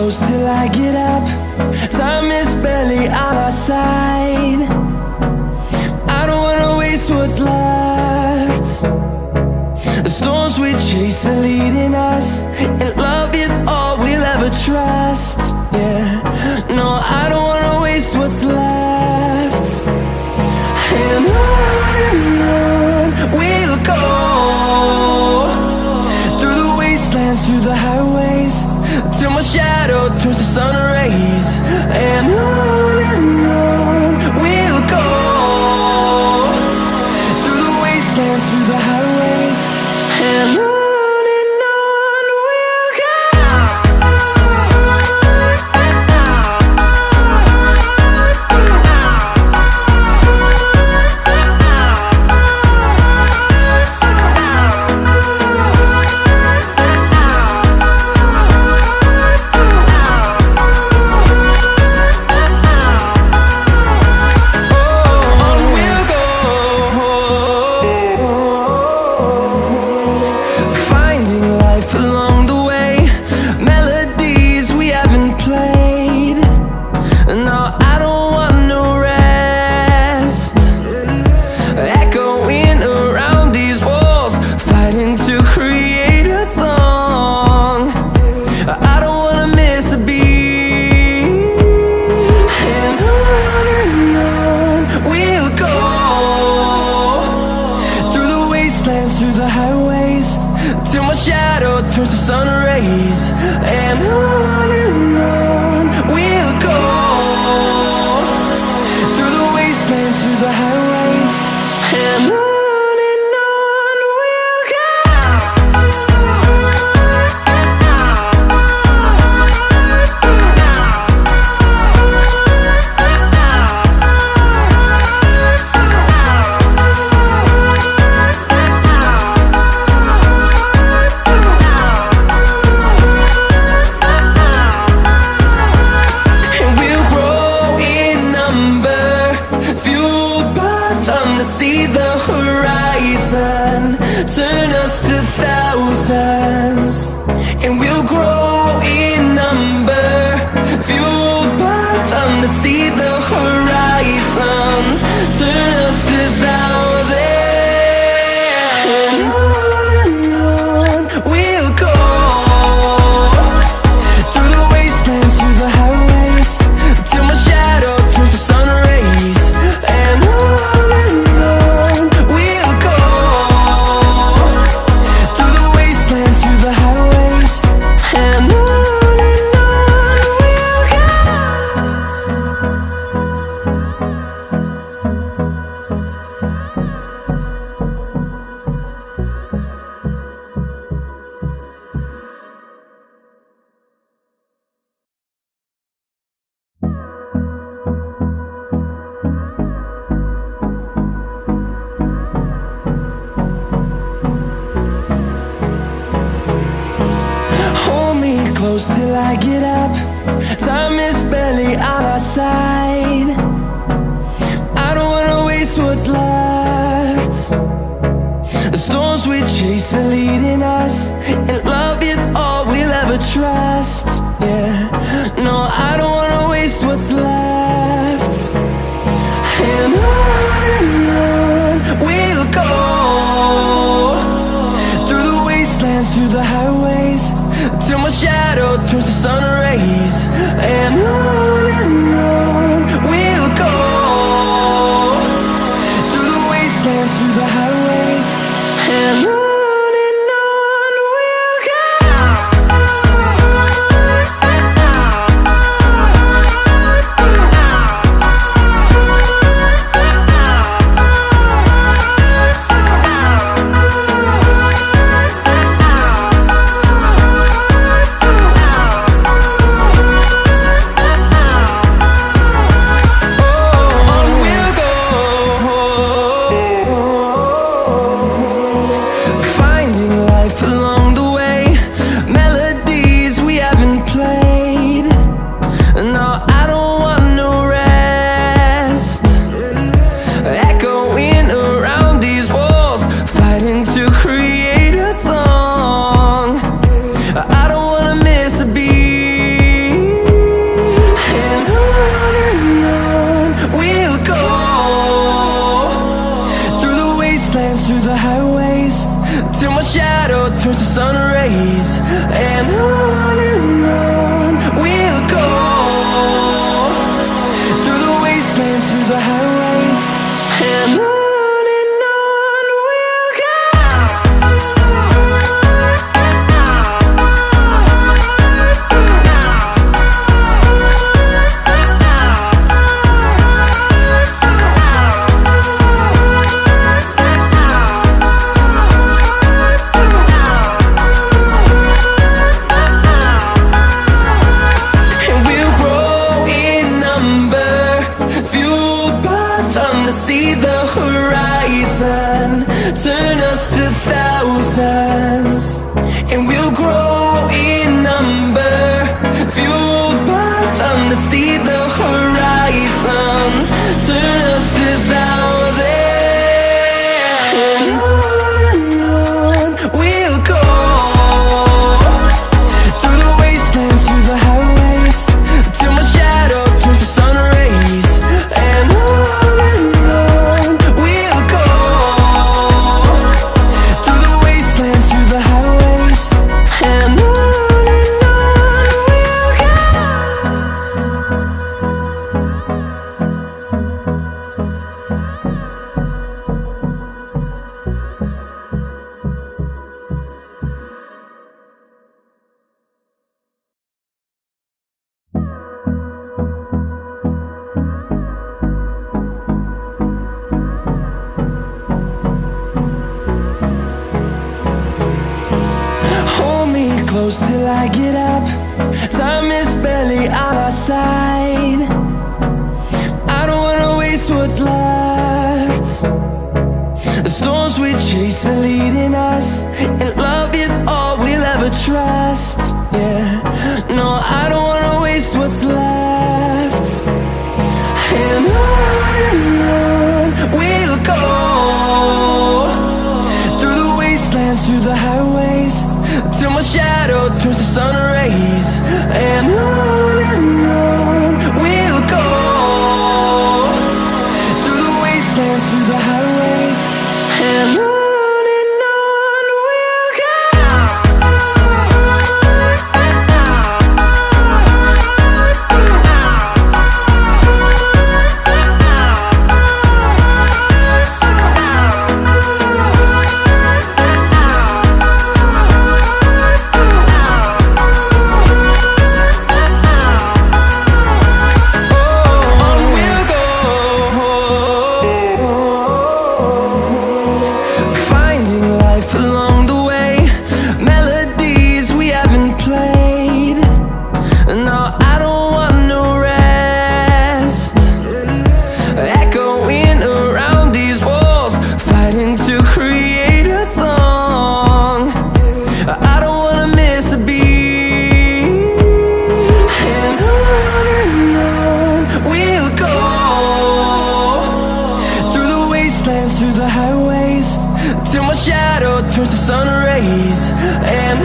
close till I get up. Time is barely on our side. I don't wanna waste what's left. The storms we chase are leading us, and love is all we'll ever trust. Yeah, no, I don't wanna waste what's left. And on we'll go, through the wastelands, through the highways, till my shadow turns to sun rays. And on we'll go, through the wastelands, through the highways, and on we'll go. Through the highways, till my shadow turns to sun rays. And on we'll go, through the wastelands, through the highways, and on we'll go. See the horizon, turn us to thousands, and we'll grow in number, fueled by them. To see the horizon, turn us to thousands, and on we'll go, through the wastelands, through the highways, till my shadow turns to sun rays. And close till I get up. Time is barely on our side. I don't wanna waste what's left. The storms we chase are leading us, and love is all we'll ever trust. Yeah, no, I don't wanna waste what's left. And on we'll go, through the wastelands, through the highways, till my shadow turns to sun rays. And on we'll go, through the wastelands, through the highways, and on rays. And on we'll go, through the wastelands, through the highways. And on we'll go. See the horizon, turn us to thousands, and we'll grow in number, fueled by them. To see the horizon, turn us to thousands, and on we'll go, through the wastelands, through the highways, till my shadow turns to sun rays. And close till I get up. Time is barely on our side. I don't wanna waste what's left. The storms we chase are leading us, and love is all we'll ever trust. Yeah, no, I don't wanna waste what's left. And on we'll go, through the wastelands, through the highways, till my shadow turns to sun rays. And on we'll go, through the wastelands, through the highways. And on we'll go. Through the highways, till my shadow turns to sun rays. And